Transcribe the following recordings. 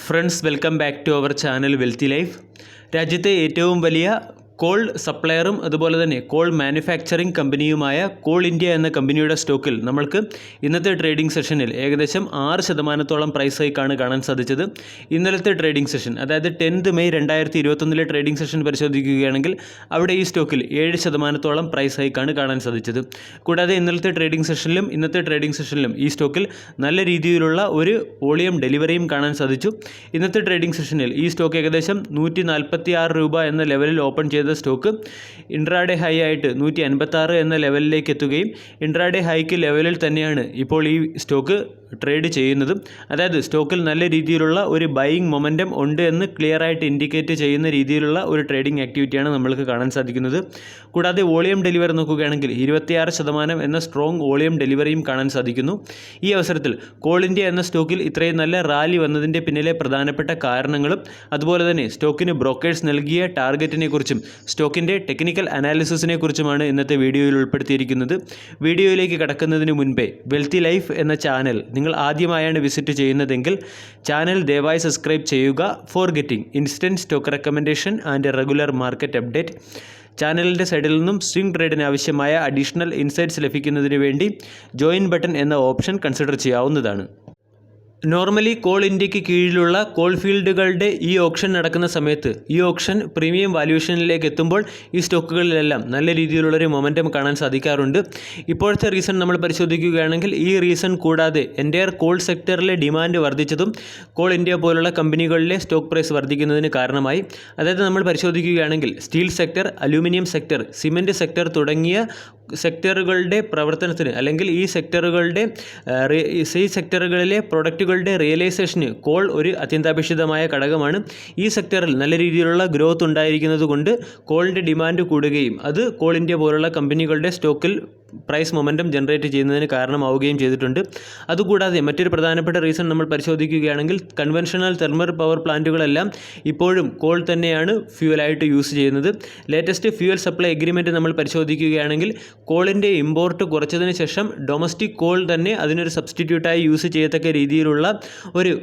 Friends, welcome back to our channel wealthy life. രാജ്യത്തെ ഏറ്റവും വലിയ കോൾ സപ്ലയറും അതുപോലെ തന്നെ കോൾ മാനുഫാക്ചറിംഗ് കമ്പനിയുമായ കോൾ ഇന്ത്യ എന്ന കമ്പനിയുടെ സ്റ്റോക്കിൽ നമ്മൾക്ക് ഇന്നത്തെ ട്രേഡിംഗ് സെഷനിൽ ഏകദേശം 6% പ്രൈസ് ഹൈക്കാണ് കാണാൻ സാധിച്ചത്. ഇന്നലത്തെ ട്രേഡിംഗ് സെഷൻ, അതായത് 10 മെയ് 2021 ട്രേഡിംഗ് സെഷൻ പരിശോധിക്കുകയാണെങ്കിൽ അവിടെ ഈ സ്റ്റോക്കിൽ 7% പ്രൈസ് ഹൈക്കാണ് കാണാൻ സാധിച്ചത്. കൂടാതെ ഇന്നലത്തെ ട്രേഡിംഗ് സെഷനിലും ഇന്നത്തെ ട്രേഡിംഗ് സെഷനിലും ഈ സ്റ്റോക്കിൽ നല്ല രീതിയിലുള്ള ഒരു വോളിയം ഡെലിവറിയും കാണാൻ സാധിച്ചു. ഇന്നത്തെ ട്രേഡിംഗ് സെഷനിൽ ഈ സ്റ്റോക്ക് ഏകദേശം 146 രൂപ എന്ന ലെവലിൽ ഓപ്പൺ ചെയ്ത സ്റ്റോക്ക് ഇൻട്രാഡേ ഹൈ ആയിട്ട് 156 എന്ന ലെവലിലേക്ക് എത്തുകയും ഇൻട്രാഡേ ഹൈക്ക് ലെവലിൽ തന്നെയാണ് ഇപ്പോൾ ഈ സ്റ്റോക്ക് ട്രേഡ് ചെയ്യുന്നത്. അതായത് സ്റ്റോക്കിൽ നല്ല രീതിയിലുള്ള ഒരു ബൈയിങ് മൊമെൻറ്റം ഉണ്ട് എന്ന് ക്ലിയർ ആയിട്ട് ഇൻഡിക്കേറ്റ് ചെയ്യുന്ന രീതിയിലുള്ള ഒരു ട്രേഡിംഗ് ആക്ടിവിറ്റിയാണ് നമ്മൾക്ക് കാണാൻ സാധിക്കുന്നത്. കൂടാതെ വോളിയം ഡെലിവറി നോക്കുകയാണെങ്കിൽ 26% എന്ന സ്ട്രോങ് വോളിയം ഡെലിവറിയും കാണാൻ സാധിക്കുന്നു. ഈ അവസരത്തിൽ കോൾ ഇന്ത്യ എന്ന സ്റ്റോക്കിൽ ഇത്രയും നല്ല റാലി വന്നതിൻ്റെ പിന്നിലെ പ്രധാനപ്പെട്ട കാരണങ്ങളും അതുപോലെ തന്നെ സ്റ്റോക്കിന് ബ്രോക്കേഴ്സ് നൽകിയ ടാർഗറ്റിനെ കുറിച്ചും സ്റ്റോക്കിൻ്റെ ടെക്നിക്കൽ അനാലിസിസിനെ കുറിച്ചുമാണ് ഇന്നത്തെ വീഡിയോയിൽ ഉൾപ്പെടുത്തിയിരിക്കുന്നത്. വീഡിയോയിലേക്ക് കടക്കുന്നതിന് മുൻപേ വെൽത്തി ലൈഫ് എന്ന ചാനൽ നിങ്ങൾ ആദ്യമായാണ് വിസിറ്റ് ചെയ്യുന്നതെങ്കിൽ ചാനൽ ദയവായി സബ്സ്ക്രൈബ് ചെയ്യുക for getting instant stock recommendation and regular market update. ചാനലിൻ്റെ സൈഡിൽ നിന്നും സ്വിംഗ് ട്രേഡിന് ആവശ്യമായ അഡീഷണൽ ഇൻസൈറ്റ്സ് ലഭിക്കുന്നതിന് വേണ്ടി ജോയിൻ ബട്ടൺ എന്ന ഓപ്ഷൻ കൺസിഡർ ചെയ്യാവുന്നതാണ്. നോർമലി കോൾ ഇന്ത്യക്ക് കീഴിലുള്ള കോൾ ഫീൽഡുകളുടെ ഈ ഓപ്ഷൻ നടക്കുന്ന സമയത്ത് ഈ ഓപ്ഷൻ പ്രീമിയം വാല്യൂഷനിലേക്ക് എത്തുമ്പോൾ ഈ സ്റ്റോക്കുകളിലെല്ലാം നല്ല രീതിയിലുള്ളൊരു മൊമെൻറ്റം കാണാൻ സാധിക്കാറുണ്ട്. ഇപ്പോഴത്തെ റീസൺ നമ്മൾ പരിശോധിക്കുകയാണെങ്കിൽ ഈ റീസൺ കൂടാതെ എൻ്റയർ കോൾ സെക്ടറിലെ ഡിമാൻഡ് വർദ്ധിച്ചതും കോൾ ഇന്ത്യ പോലുള്ള കമ്പനികളിലെ സ്റ്റോക്ക് പ്രൈസ് വർദ്ധിക്കുന്നതിന് കാരണമായി. അതായത് നമ്മൾ പരിശോധിക്കുകയാണെങ്കിൽ steel sector, aluminium sector, cement sector തുടങ്ങിയ സെക്ടറുകളുടെ പ്രവർത്തനത്തിന് അല്ലെങ്കിൽ ഈ സെക്ടറുകളിലെ പ്രൊഡക്റ്റുകളുടെ റിയലൈസേഷന് കോൾ ഒരു അത്യന്താപേക്ഷിതമായ ഘടകമാണ്. ഈ സെക്ടറിൽ നല്ല രീതിയിലുള്ള ഗ്രോത്ത് ഉണ്ടായിരിക്കുന്നത് കൊണ്ട് കോളിൻ്റെ ഡിമാൻഡ് കൂടുകയും അത് കോൾ ഇന്ത്യ പോലുള്ള കമ്പനികളുടെ സ്റ്റോക്കിൽ പ്രൈസ് മൊമെൻറ്റം ജനറേറ്റ് ചെയ്യുന്നതിന് കാരണമാവുകയും ചെയ്തിട്ടുണ്ട്. അതുകൂടാതെ മറ്റൊരു പ്രധാനപ്പെട്ട റീസൺ നമ്മൾ പരിശോധിക്കുകയാണെങ്കിൽ കൺവെൻഷണൽ തെർമൽ പവർ പ്ലാന്റുകളെല്ലാം ഇപ്പോഴും കോൾ തന്നെയാണ് ഫ്യൂവലായിട്ട് യൂസ് ചെയ്യുന്നത്. ലേറ്റസ്റ്റ് ഫ്യൂവൽ സപ്ലൈ എഗ്രിമെൻറ്റ് നമ്മൾ പരിശോധിക്കുകയാണെങ്കിൽ കോളിൻ്റെ ഇമ്പോർട്ട് കുറച്ചതിന് ശേഷം ഡൊമസ്റ്റിക് കോൾ തന്നെ അതിനൊരു സബ്സ്റ്റിറ്റ്യൂട്ടായി യൂസ് ചെയ്യത്തക്ക രീതിയിലുള്ള ഒരു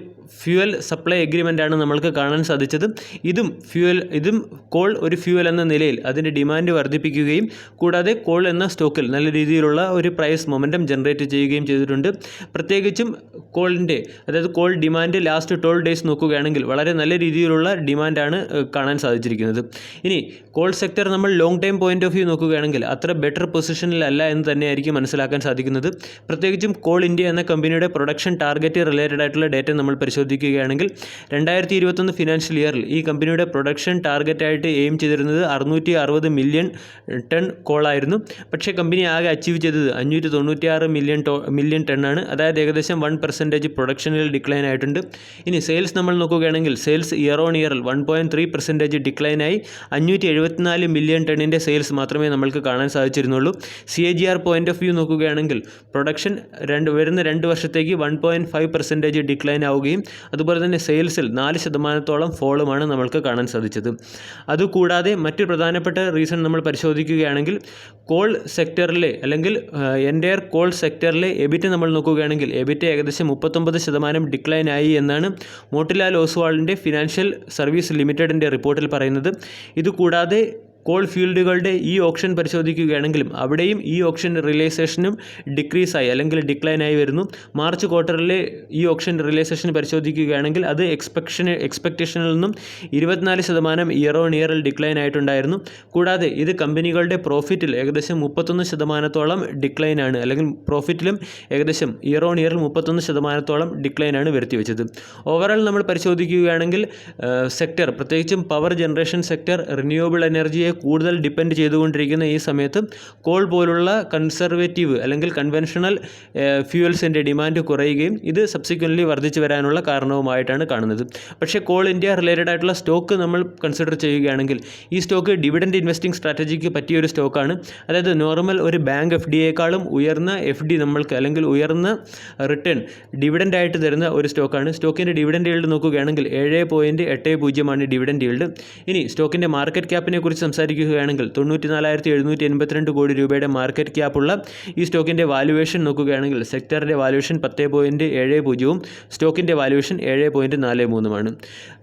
ഫ്യൂവൽ സപ്ലൈ എഗ്രിമെൻ്റാണ് നമ്മൾക്ക് കാണാൻ സാധിച്ചത്. ഇതും കോൾ ഒരു ഫ്യൂവൽ എന്ന നിലയിൽ അതിൻ്റെ ഡിമാൻഡ് വർദ്ധിപ്പിക്കുകയും കൂടാതെ കോൾ എന്ന സ്റ്റോക്കിൽ നല്ല രീതിയിലുള്ള ഒരു പ്രൈസ് മൊമെൻറ്റം ജനറേറ്റ് ചെയ്യുകയും ചെയ്തിട്ടുണ്ട്. പ്രത്യേകിച്ചും അതായത് കോൾ ഡിമാൻഡ് ലാസ്റ്റ് 12 ഡേയ്സ് നോക്കുകയാണെങ്കിൽ വളരെ നല്ല രീതിയിലുള്ള ഡിമാൻഡാണ് കാണാൻ സാധിച്ചിരിക്കുന്നത്. ഇനി കോൾ സെക്ടർ നമ്മൾ long time point of view നോക്കുകയാണെങ്കിൽ അത്ര ബെറ്റർ പൊസിഷനിലല്ല എന്ന് തന്നെയായിരിക്കും മനസ്സിലാക്കാൻ സാധിക്കുന്നത്. പ്രത്യേകിച്ചും കോൾ ഇന്ത്യ എന്ന കമ്പനിയുടെ പ്രൊഡക്ഷൻ ടാർഗറ്റ് റിലേറ്റഡ് ആയിട്ടുള്ള ഡേറ്റ നമ്മൾ പരിശോധിക്കുകയാണെങ്കിൽ 2021 ഫിനാൻഷ്യൽ ഇയറിൽ ഈ കമ്പനിയുടെ പ്രൊഡക്ഷൻ ടാർഗറ്റായിട്ട് എയിം ചെയ്തിരുന്നത് 660 മില്യൺ ടൺ കോളായിരുന്നു. പക്ഷേ കമ്പനി ആകെ അച്ചീവ് ചെയ്തത് 596 മില്യൺ ടണ്ണാണ്. അതായത് ഏകദേശം 1% പ്രൊഡക്ഷനിൽ ഡിക്ലൈൻ ആയിട്ടുണ്ട്. ഇനി സെയിൽസ് നമ്മൾ നോക്കുകയാണെങ്കിൽ സെയിൽസ് ഇയർ ഓൺ ഇയറിൽ 1.3% ഡിക്ലൈനായി 574 മില്യൺ ടണ്ണിൻ്റെ സെയിൽസ് മാത്രമേ നമ്മൾക്ക് കാണാൻ സാധിച്ചിരുന്നുള്ളൂ. CAGR പോയിൻ്റ് ഓഫ് വ്യൂ നോക്കുകയാണെങ്കിൽ പ്രൊഡക്ഷൻ വരുന്ന 2 വർഷത്തേക്ക് 1.5% ഡിക്ലൈൻ ആവുകയും അതുപോലെ തന്നെ സെയിൽസിൽ 4% ഫോളുമാണ് നമ്മൾക്ക് കാണാൻ സാധിച്ചത്. അതുകൂടാതെ മറ്റു പ്രധാനപ്പെട്ട റീസൺ നമ്മൾ പരിശോധിക്കുകയാണെങ്കിൽ കോൾ സെക്ടറിലെ അല്ലെങ്കിൽ എൻ്റയർ കോൾ സെക്ടറിലെ എബിറ്റ് നമ്മൾ നോക്കുകയാണെങ്കിൽ എബിറ്റ് ഏകദേശം 39% ഡിക്ലൈൻ ആയി എന്നാണ് മോട്ടിലാൽ ഓസ്വാളിൻ്റെ ഫിനാൻഷ്യൽ സർവീസ് ലിമിറ്റഡിൻ്റെ റിപ്പോർട്ടിൽ പറയുന്നത്. ഇതുകൂടാതെ കോൾ ഫീൽഡുകളുടെ ഈ ഓപ്ഷൻ പരിശോധിക്കുകയാണെങ്കിലും അവിടെയും ഈ ഓപ്ഷൻ റിയലൈസേഷനും ഡിക്രീസായി അല്ലെങ്കിൽ ഡിക്ലൈനായി വരുന്നു. മാർച്ച് ക്വാർട്ടറിലെ ഈ ഓപ്ഷൻ റിയലൈസേഷൻ പരിശോധിക്കുകയാണെങ്കിൽ അത് എക്സ്പെക്റ്റേഷനിൽ നിന്നും 24% ഇയർ ഓൺ ഇയറിൽ ഡിക്ലൈൻ ആയിട്ടുണ്ടായിരുന്നു. കൂടാതെ ഇത് കമ്പനികളുടെ പ്രോഫിറ്റിൽ ഏകദേശം 31% ഡിക്ലൈനാണ്, അല്ലെങ്കിൽ പ്രോഫിറ്റിലും ഏകദേശം ഇയർ ഓൺ ഇയറിൽ 31% ഡിക്ലൈനാണ് വരുത്തിവെച്ചത്. ഓവറോൾ നമ്മൾ പരിശോധിക്കുകയാണെങ്കിൽ സെക്ടർ, പ്രത്യേകിച്ചും പവർ ജനറേഷൻ സെക്ടർ, റിന്യൂവബിൾ എനർജിയെ കൂടുതൽ ഡിപ്പെൻഡ് ചെയ്തുകൊണ്ടിരിക്കുന്ന ഈ സമയത്ത് കോൾ പോലുള്ള കൺസർവേറ്റീവ് അല്ലെങ്കിൽ കൺവെൻഷണൽ ഫ്യൂവൽസിൻ്റെ ഡിമാൻഡ് കുറയുകയും ഇത് സബ്സിക്വൻ്റ്ലി വർദ്ധിച്ചു വരാനുള്ള കാരണവുമായിട്ടാണ് കാണുന്നത്. പക്ഷേ കോൾ ഇന്ത്യ റിലേറ്റഡ് ആയിട്ടുള്ള സ്റ്റോക്ക് നമ്മൾ കൺസിഡർ ചെയ്യുകയാണെങ്കിൽ ഈ സ്റ്റോക്ക് ഡിവിഡൻഡ് ഇൻവെസ്റ്റിംഗ് സ്ട്രാറ്റജിക്ക് പറ്റിയൊരു സ്റ്റോക്കാണ്. അതായത് നോർമൽ ഒരു ബാങ്ക് FDയേക്കാളും ഉയർന്ന FD നമ്മൾക്ക് അല്ലെങ്കിൽ ഉയർന്ന റിട്ടേൺ ഡിവിഡൻ്റ് ആയിട്ട് തരുന്ന ഒരു സ്റ്റോക്കാണ്. സ്റ്റോക്കിൻ്റെ ഡിവിഡൻഡ് ഈൽഡ് നോക്കുകയാണെങ്കിൽ 7.80 ഡിവിഡൻഡ് ഈൽഡ്. ഇനി സ്റ്റോക്കിൻ്റെ മാർക്കറ്റ് ക്യാപ്പിനെ കുറിച്ച് സംസാരിക്കുകയാണെങ്കിൽ 94,782 കോടി രൂപയുടെ മാർക്കറ്റ് ക്യാപ്പുള്ള ഈ സ്റ്റോക്കിൻ്റെ വാല്യുവേഷൻ നോക്കുകയാണെങ്കിൽ സെക്ടറിൻ്റെ വാല്യുവേഷൻ 10.70 സ്റ്റോക്കിൻ്റെ വാല്യുവേഷൻ 7.43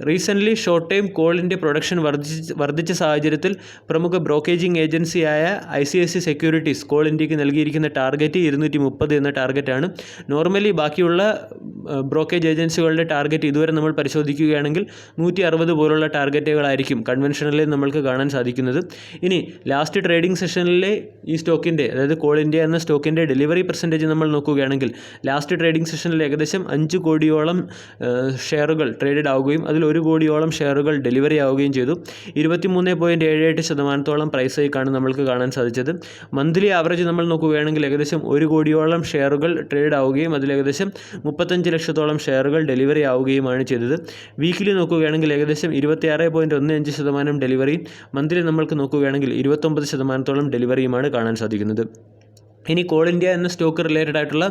റീസെൻ്റ്ലി ഷോർട്ട് ടൈം കോളിൻ്റെ പ്രൊഡക്ഷൻ വർദ്ധിച്ച സാഹചര്യത്തിൽ പ്രമുഖ ബ്രോക്കേജിംഗ് ഏജൻസിയായ ICICI സെക്യൂരിറ്റീസ് കോൾ ഇന്ത്യക്ക് നൽകിയിരിക്കുന്ന ടാർഗറ്റ് 230 എന്ന ടാർഗറ്റാണ്. നോർമലി ബാക്കിയുള്ള ബ്രോക്കേജ് ഏജൻസികളുടെ ടാർഗറ്റ് ഇതുവരെ നമ്മൾ പരിശോധിക്കുകയാണെങ്കിൽ 160 പോലുള്ള ടാർഗറ്റുകളായിരിക്കും കൺവെൻഷനലി നമ്മൾക്ക് കാണാൻ സാധിക്കുന്നത്. ഇനി ലാസ്റ്റ് ട്രേഡിംഗ് സെഷനിലെ ഈ സ്റ്റോക്കിൻ്റെ, അതായത് കോൾ ഇന്ത്യ എന്ന സ്റ്റോക്കിൻ്റെ ഡെലിവറി പെർസെൻറ്റേജ് നമ്മൾ നോക്കുകയാണെങ്കിൽ ലാസ്റ്റ് ട്രേഡിംഗ് സെഷനിൽ ഏകദേശം 5 കോടിയോളം ഷെയറുകൾ ട്രേഡഡ് ആവുകയും അതിൽ 1 കോടിയോളം ഷെയറുകൾ ഡെലിവറി ആവുകയും ചെയ്തു. 23.78% പ്രൈസ് ഹൈക്കാണ് നമ്മൾക്ക് കാണാൻ സാധിച്ചത്. മന്ത്ലി ആവറേജ് നമ്മൾ നോക്കുകയാണെങ്കിൽ ഏകദേശം 1 കോടിയോളം ഷെയറുകൾ ട്രേഡ് ആവുകയും അതിൽ ഏകദേശം 35 ലക്ഷത്തോളം ഷെയറുകൾ ഡെലിവറി ആവുകയുമാണ് ചെയ്തത്. വീക്കിലി നോക്കുകയാണെങ്കിൽ ഏകദേശം 26.15% ഡെലിവറിയും മന്ത്ലി നമ്മൾക്ക് നോക്കുകയാണെങ്കിൽ 29% ഡെലിവറിയുമാണ് കാണാൻ സാധിക്കുന്നത്. ഇനി കോൾ ഇന്ത്യ എന്ന സ്റ്റോക്ക് റിലേറ്റഡ് ആയിട്ടുള്ള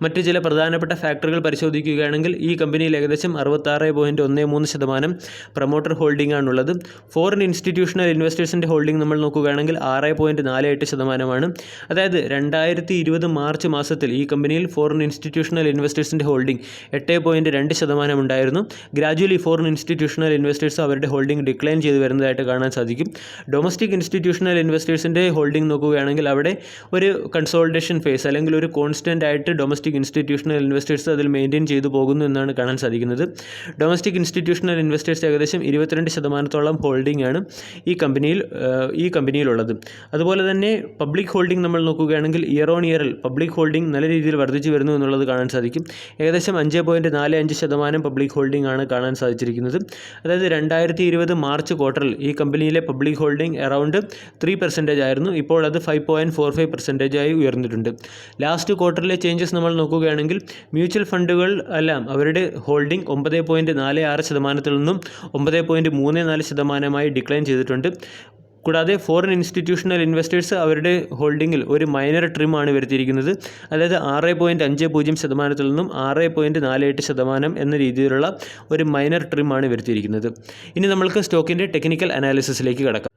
മറ്റ് ചില പ്രധാനപ്പെട്ട ഫാക്ടറുകൾ പരിശോധിക്കുകയാണെങ്കിൽ ഈ കമ്പനിയിൽ ഏകദേശം 66.13% പ്രൊമോട്ടർ ഹോൾഡിംഗ് ആണുള്ളത്. ഫോറിൻ ഇൻസ്റ്റിറ്റ്യൂഷണൽ ഇൻവെസ്റ്റേഴ്സിൻ്റെ ഹോൾഡിംഗ് നമ്മൾ നോക്കുകയാണെങ്കിൽ 6.48%. അതായത് 2020 മാർച്ച് മാസത്തിൽ ഈ കമ്പനിയിൽ ഫോറിൻ ഇൻസ്റ്റിറ്റ്യൂഷണൽ ഇൻവെസ്റ്റേഴ്സിൻ്റെ ഹോൾഡിംഗ് 8.2% ഉണ്ടായിരുന്നു. ഗ്രാജുവലി ഫോറിൻ ഇൻസ്റ്റിറ്റ്യൂഷണൽ ഇൻവെസ്റ്റേഴ്സ് അവരുടെ ഹോൾഡിംഗ് ഡിക്ലൈൻ ചെയ്ത് വരുന്നതായിട്ട് കാണാൻ സാധിക്കും. ഡൊമസ്റ്റിക് ഇൻസ്റ്റിറ്റ്യൂഷണൽ ഇൻവെസ്റ്റേഴ്സിൻ്റെ ഹോൾഡിംഗ് നോക്കുകയാണെങ്കിൽ അവിടെ ഒരു കൺസോൾട്ടേഷൻ ഫേസ് അല്ലെങ്കിൽ ഒരു കോൺസ്റ്റൻ്റ് ആയിട്ട് ഡൊമസ്റ്റിക് ഇൻസ്റ്റിറ്റ്യൂഷണൽ ഇൻവെസ്റ്റേഴ്സ് അതിൽ മെയിൻറ്റെയിൻ ചെയ്തു പോകുന്നു എന്നാണ് കാണാൻ സാധിക്കുന്നത്. ഡൊമസ്റ്റിക് ഇൻസ്റ്റിറ്റ്യൂഷണൽ ഇൻവെസ്റ്റേഴ്സ് ഏകദേശം 22% ഹോൾഡിംഗ് ആണ് ഈ കമ്പനിയിലുള്ളത്. അതുപോലെ തന്നെ പബ്ലിക് ഹോൾഡിംഗ് നമ്മൾ നോക്കുകയാണെങ്കിൽ ഇയർ ഓൺ ഇയറിൽ പബ്ലിക് ഹോൾഡിംഗ് നല്ല രീതിയിൽ വർദ്ധിച്ചു വരുന്നു എന്നുള്ളത് കാണാൻ സാധിക്കും. ഏകദേശം 5.45% പബ്ലിക് ഹോൾഡിംഗ് ആണ് കാണാൻ സാധിച്ചിരിക്കുന്നത്. അതായത് 2020 മാർച്ച് ക്വാർട്ടറിൽ ഈ കമ്പനിയിലെ പബ്ലിക് ഹോൾഡിംഗ് അറൗണ്ട് 3% ആയിരുന്നു. ഇപ്പോൾ അത് 5.45% ആയി ഉയർന്നിട്ടുണ്ട്. ലാസ്റ്റ് ക്വാർട്ടറിലെ ചേഞ്ചസ് നമ്മൾ നോക്കുകയാണെങ്കിൽ മ്യൂച്വൽ ഫണ്ടുകൾ എല്ലാം അവരുടെ ഹോൾഡിംഗ് 9.46% നിന്നും 9.34% ഡിക്ലൈൻ ചെയ്തിട്ടുണ്ട്. കൂടാതെ ഫോറിൻ ഇൻസ്റ്റിറ്റ്യൂഷണൽ ഇൻവെസ്റ്റേഴ്സ് അവരുടെ ഹോൾഡിങ്ങിൽ ഒരു മൈനർ ട്രിം ആണ് വരുത്തിയിരിക്കുന്നത്. അതായത് 6.50% നിന്നും 6.48% എന്ന രീതിയിലുള്ള ഒരു മൈനർ ട്രിം ആണ് വരുത്തിയിരിക്കുന്നത്. ഇനി നമ്മൾക്ക് സ്റ്റോക്കിൻ്റെ ടെക്നിക്കൽ അനാലിസിസിലേക്ക് കടക്കാം.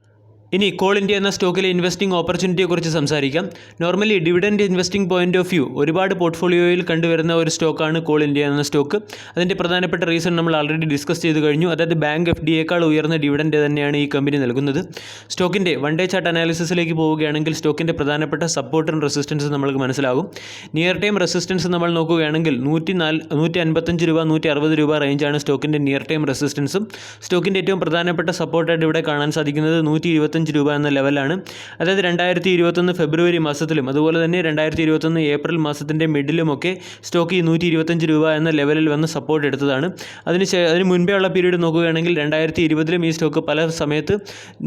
ഇനി കോൾ ഇന്ത്യ എന്ന സ്റ്റോക്കിലെ ഇൻവെസ്റ്റിംഗ് ഓപ്പർച്യൂണിറ്റിയെക്കുറിച്ച് സംസാരിക്കാം. Normally dividend investing point of view ഒരുപാട് പോർട്ട്ഫോളിയോയിൽ കണ്ടുവരുന്ന ഒരു സ്റ്റോക്കാണ് കോൾ ഇന്ത്യ എന്ന സ്റ്റോക്ക്. അതിൻ്റെ പ്രധാനപ്പെട്ട റീസൺ നമ്മൾ ആൾറെഡി ഡിസ്കസ് ചെയ്ത് കഴിഞ്ഞു. അതായത് ബാങ്ക് FDയേക്കാൾ ഉയർന്ന ഡിവിഡൻഡ് തന്നെയാണ് ഈ കമ്പനി നൽകുന്നത്. സ്റ്റോക്കിൻ്റെ 1 ഡേ ചാർട്ട് അനാലിസിസിലേക്ക് പോവുകയാണെങ്കിൽ സ്റ്റോക്കിൻ്റെ പ്രധാനപ്പെട്ട സപ്പോർട്ട് ആൻഡ് റെസിസ്റ്റൻസ് നമ്മൾക്ക് മനസ്സിലാകും. നിയർ ടൈം റെസിസ്റ്റൻസ് നമ്മൾ നോക്കുകയാണെങ്കിൽ 155 രൂപ 160 രൂപ റേഞ്ചാണ് സ്റ്റോക്കിൻ്റെ നിയർ ടൈം റെസിസ്റ്റൻസും. സ്റ്റോക്കിൻ്റെ ഏറ്റവും പ്രധാനപ്പെട്ട സപ്പോർട്ടായിട്ട് ഇവിടെ കാണാൻ സാധിക്കുന്നത് 125 രൂപ എന്ന ലെവലാണ്. അതായത് 2021 ഫെബ്രുവരി മാസത്തിലും അതുപോലെ തന്നെ 2021 ഏപ്രിൽ മാസത്തിൻ്റെ മിഡിലുമൊക്കെ സ്റ്റോക്ക് ഈ 125 രൂപ എന്ന ലെവലിൽ വന്ന് സപ്പോർട്ട് എടുത്തതാണ്. അതിന് മുൻപേ ഉള്ള പീരീഡ് നോക്കുകയാണെങ്കിൽ 2020 ഈ സ്റ്റോക്ക് പല സമയത്ത്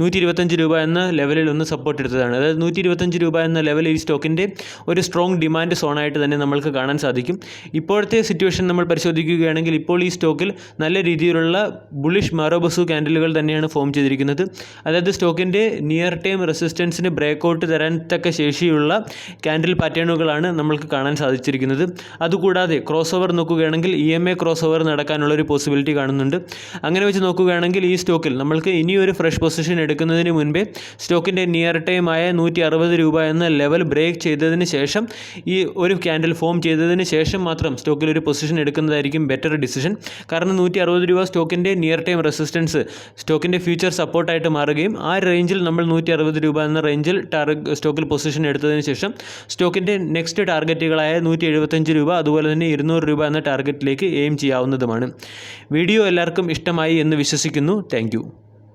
125 രൂപ എന്ന ലെവലിൽ ഒന്ന് സപ്പോർട്ട് എടുത്തതാണ്. അതായത് 125 രൂപ എന്ന ലെവൽ ഈ സ്റ്റോക്കിൻ്റെ ഒരു സ്ട്രോങ് ഡിമാൻഡ് സോണായിട്ട് തന്നെ നമ്മൾക്ക് കാണാൻ സാധിക്കും. ഇപ്പോഴത്തെ സിറ്റുവേഷൻ നമ്മൾ പരിശോധിക്കുകയാണെങ്കിൽ ഇപ്പോൾ ഈ സ്റ്റോക്കിൽ നല്ല രീതിയിലുള്ള ബുള്ളിഷ് മാരോബസു ക്യാൻഡിലുകൾ തന്നെയാണ് ഫോം ചെയ്തിരിക്കുന്നത്. അതായത് സ്റ്റോക്കിൻ്റെ നിയർ ടൈം റെസിസ്റ്റൻസിന് ബ്രേക്കൗട്ട് തരാൻ തക്ക ശേഷിയുള്ള ക്യാൻഡിൽ പാറ്റേണുകളാണ് നമ്മൾക്ക് കാണാൻ സാധിച്ചിരിക്കുന്നത്. അതുകൂടാതെ ക്രോസ് ഓവർ നോക്കുകയാണെങ്കിൽ EMA ക്രോസ് ഓവർ നടക്കാനുള്ളൊരു പോസിബിലിറ്റി കാണുന്നുണ്ട്. അങ്ങനെ വെച്ച് നോക്കുകയാണെങ്കിൽ ഈ സ്റ്റോക്കിൽ നമ്മൾക്ക് ഇനിയൊരു ഫ്രഷ് പൊസിഷൻ എടുക്കുന്നതിന് മുൻപേ സ്റ്റോക്കിൻ്റെ നിയർ ടൈമായ 160 രൂപ എന്ന ലെവൽ ബ്രേക്ക് ചെയ്തതിന് ശേഷം ഈ ഒരു ക്യാൻഡിൽ ഫോം ചെയ്തതിന് ശേഷം മാത്രം സ്റ്റോക്കിൽ ഒരു പൊസിഷൻ എടുക്കുന്നതായിരിക്കും ബെറ്റർ ഡിസിഷൻ. കാരണം 160 രൂപ സ്റ്റോക്കിൻ്റെ നിയർ ടൈം റെസിസ്റ്റൻസ് സ്റ്റോക്കിൻ്റെ ഫ്യൂച്ചർ സപ്പോർട്ടായിട്ട് മാറുകയും ആ റേഞ്ചിൽ നമ്മൾ 160 രൂപ എന്ന റേഞ്ചിൽ സ്റ്റോക്കിൽ പൊസിഷൻ എടുത്തതിന് ശേഷം സ്റ്റോക്കിൻ്റെ നെക്സ്റ്റ് ടാർഗറ്റുകളായ 175 രൂപ അതുപോലെ തന്നെ 200 രൂപ എന്ന ടാർഗറ്റിലേക്ക് എയിം ചെയ്യാവുന്നതുമാണ്. വീഡിയോ എല്ലാവർക്കും ഇഷ്ടമായി എന്ന് വിശ്വസിക്കുന്നു. താങ്ക്